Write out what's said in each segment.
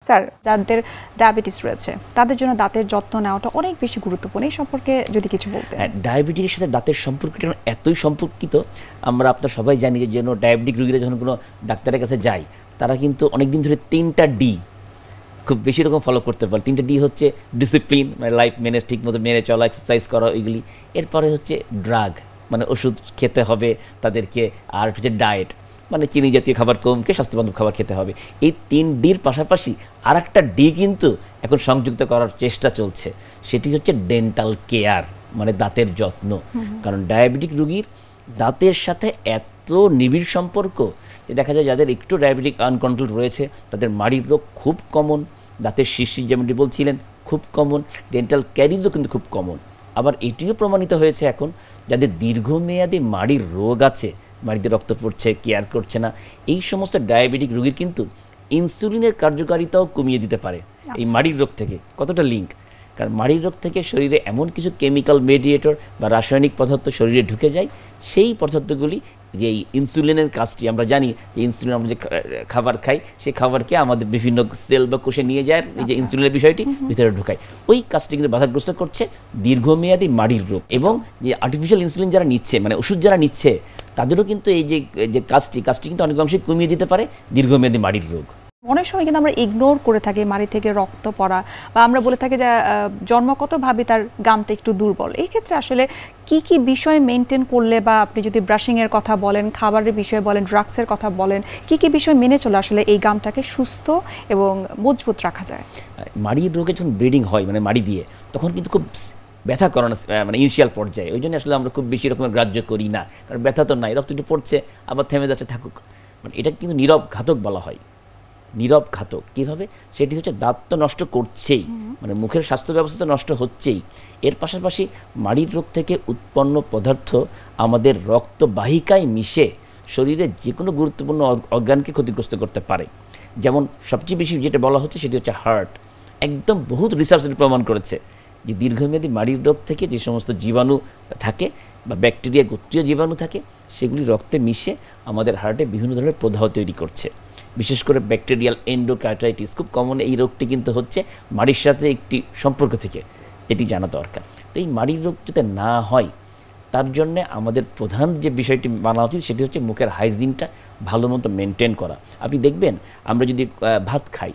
Sir, যাদের diabetes রয়েছে তাদের জন্য দাঁতের যত্ন নেওয়াটা অনেক বেশি গুরুত্বপূর্ণ। এই সম্পর্কে যদি কিছু বলতেন। হ্যাঁ, ডায়াবেটিসের সাথে দাঁতের সম্পর্কটা এতই সম্পর্কিত, আমরা আপনার সবাই জানি যে জন্য ডায়াবেটিক রোগীরা যখন কোনো ডাক্তারের কাছে যায় তারা কিন্তু অনেক দিন ধরে 3টা ডি খুব বেশি রকম ফলো করতে পারে। 3টা ডি হচ্ছে ডিসিপ্লিন, মানে লাইফ মেনে ঠিক মতো মেনে চলা, এক্সারসাইজ করা, ওইগুলি। এরপরে হচ্ছে ড্রাগ, মানে ওষুধ খেতে হবে তাদেরকে, আর হচ্ছে ডায়েট, মানে চিনি জাতীয় খাবার কম খেয়ে স্বাস্থ্যবান্ধব খাবার খেতে হবে। এই 3 ডির পাশাপাশি আর একটা ডি কিন্তু এখন সংযুক্ত করার চেষ্টা চলছে, সেটি হচ্ছে ডেন্টাল কেয়ার, মানে দাঁতের যত্ন। কারণ ডায়াবেটিক রোগীর দাঁতের সাথে এত নিবিড় সম্পর্ক যে দেখা যায় যাদের একটু ডায়াবেটিক আনকন্ট্রোল রয়েছে তাদের মাড়ির রোগ খুব কমন, দাঁতের শিরশির যেমনটি বলছিলেন খুব কমন, ডেন্টাল ক্যারিজও কিন্তু খুব কমন। আবার এটিও প্রমাণিত হয়েছে এখন যাদের দীর্ঘমেয়াদী মাড়ির রোগ আছে, মাড়িতে রক্ত পড়ছে, কেয়ার করছে না, এই সমস্ত ডায়াবেটিক রোগীর কিন্তু ইনসুলিনের কার্যকারিতাও কমিয়ে দিতে পারে এই মাড়ির রোগ থেকে। কতটা লিঙ্ক, কারণ মাড়ির রোগ থেকে শরীরে এমন কিছু কেমিক্যাল মেডিয়েটর বা রাসায়নিক পদার্থ শরীরে ঢুকে যায়, সেই পদার্থগুলি যে এই ইনসুলিনের কাজটি আমরা জানি যে ইনসুলিন আমরা যে খাবার খাই সেই খাবারকে আমাদের বিভিন্ন সেল বা কোষে নিয়ে যায়, এই যে ইনসুলিনের বিষয়টি ভিতরে ঢুকায়, ওই কাজটি কিন্তু বাধাগ্রস্ত করছে দীর্ঘমেয়াদী মাড়ির রোগ। এবং যে আর্টিফিশিয়াল ইনসুলিন যারা নিচ্ছে, মানে ওষুধ যারা নিচ্ছে, তাদেরও কিন্তু এই যে কাজটি কিন্তু অনেক অংশে কমিয়ে দিতে পারে দীর্ঘমেয়াদী মাড়ির রোগ। অনেক সময় কিন্তু আমরা ইগনোর করে থাকি মাড়ি থেকে রক্ত পড়া, বা আমরা বলে থাকি যে জন্মগতভাবে তার গামটা একটু দুর্বল। এই ক্ষেত্রে আসলে কি কি বিষয় মেনটেন করলে, বা আপনি যদি ব্রাশিংয়ের কথা বলেন, খাবারের বিষয়ে বলেন, ড্রাগসের কথা বলেন, কি কি বিষয় মেনে চলে আসলে এই গামটাকে সুস্থ এবং মজবুত রাখা যায়? মাড়ির রোগে যখন ব্লিডিং হয়, মানে মাড়ি দিয়ে, তখন কিন্তু খুব ব্যথা করানো, মানে ইনিশিয়াল পর্যায়ে, ওই জন্য আসলে আমরা খুব বেশি রকমের গ্রাহ্য করি না, কারণ ব্যথা তো নাই, রক্ত একটু পড়ছে আবার থেমে যাচ্ছে, থাকুক। মানে এটা কিন্তু নীরব ঘাতক বলা হয়। নীরব ঘাতক কীভাবে? সেটি হচ্ছে দাঁত তো নষ্ট করছেই, মানে মুখের স্বাস্থ্য ব্যবস্থা তো নষ্ট হচ্ছেই, এর পাশাপাশি মাড়ির রোগ থেকে উৎপন্ন পদার্থ আমাদের রক্তবাহিকায় মিশে শরীরের যে কোনো গুরুত্বপূর্ণ অর্গানকে ক্ষতিগ্রস্ত করতে পারে। যেমন সবচেয়ে বেশি যেটা বলা হচ্ছে সেটি হচ্ছে হার্ট। একদম বহুত রিসার্চের প্রমাণ করেছে যে দীর্ঘমেয়াদী মাড়ির রোগ থেকে যে সমস্ত জীবাণু থাকে বা ব্যাকটেরিয়া গোত্রীয় জীবাণু থাকে, সেগুলি রক্তে মিশে আমাদের হার্টে বিভিন্ন ধরনের প্রদাহ তৈরি করছে। বিশেষ করে ব্যাকটেরিয়াল এন্ডোকার্টাইটিস খুব কমন, এই রোগটি কিন্তু হচ্ছে মাড়ির সাথে একটি সম্পর্ক থেকে, এটি জানা দরকার। তো এই মাড়ির রোগ যাতে না হয় তার জন্যে আমাদের প্রধান যে বিষয়টি মানা উচিত সেটি হচ্ছে মুখের হাইজিনটা ভালো মতো মেনটেন করা। আপনি দেখবেন আমরা যদি ভাত খাই,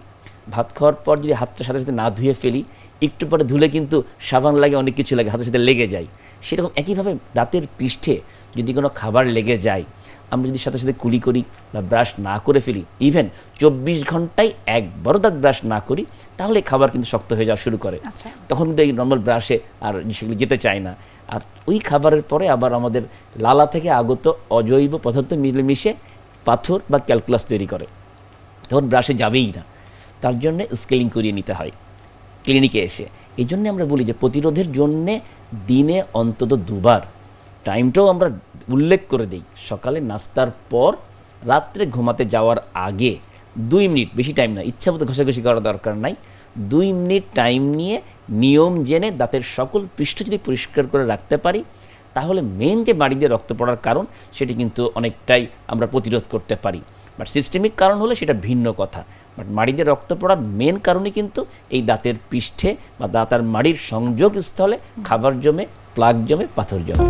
ভাত খাওয়ার পর যদি হাতটা সাথে সাথে না ধুয়ে ফেলি, একটু পরে ধুলে কিন্তু সাবান লাগে, অনেক কিছু লাগে, হাতের সাথে লেগে যায়। সেরকম একইভাবে দাঁতের পৃষ্ঠে যদি কোনো খাবার লেগে যায়, আমরা যদি সাথে সাথে কুলি করি বা ব্রাশ না করে ফেলি, ইভেন 24 ঘন্টায় একবারও দাঁত ব্রাশ না করি, তাহলে খাবার কিন্তু শক্ত হয়ে যাওয়া শুরু করে। তখন কিন্তু এই নর্মাল ব্রাশে আর সেগুলো যেতে চায় না। আর ওই খাবারের পরে আবার আমাদের লালা থেকে আগত অজৈব পদার্থ মিলেমিশে পাথর বা ক্যালকুলাস তৈরি করে, তখন ব্রাশে যাবেই না। তার জন্য স্কেলিং করিয়ে নিতে হয় ক্লিনিকে এসে। এই জন্যে আমরা বলি যে প্রতিরোধের জন্যে দিনে অন্তত 2বার, টাইমটাও আমরা উল্লেখ করে দিই, সকালে নাস্তার পর, রাত্রে ঘুমাতে যাওয়ার আগে 2 মিনিট, বেশি টাইম না, ইচ্ছামতো ঘষাঘষি করার দরকার নাই, 2 মিনিট টাইম নিয়ে নিয়ম জেনে দাঁতের সকল পৃষ্ঠ যদি পরিষ্কার করে রাখতে পারি, তাহলে মেন যে মাড়ি দিয়ে রক্ত পড়ার কারণ সেটি কিন্তু অনেকটাই আমরা প্রতিরোধ করতে পারি। বাট সিস্টেমিক কারণ হলে সেটা ভিন্ন কথা। বাট মাড়ি দিয়ে রক্ত পড়ার মেন কারণই কিন্তু এই দাঁতের পৃষ্ঠে বা দাঁত আর মাড়ির সংযোগ স্থলে খাবার জমে, প্লাগ জমে, পাথর জমে।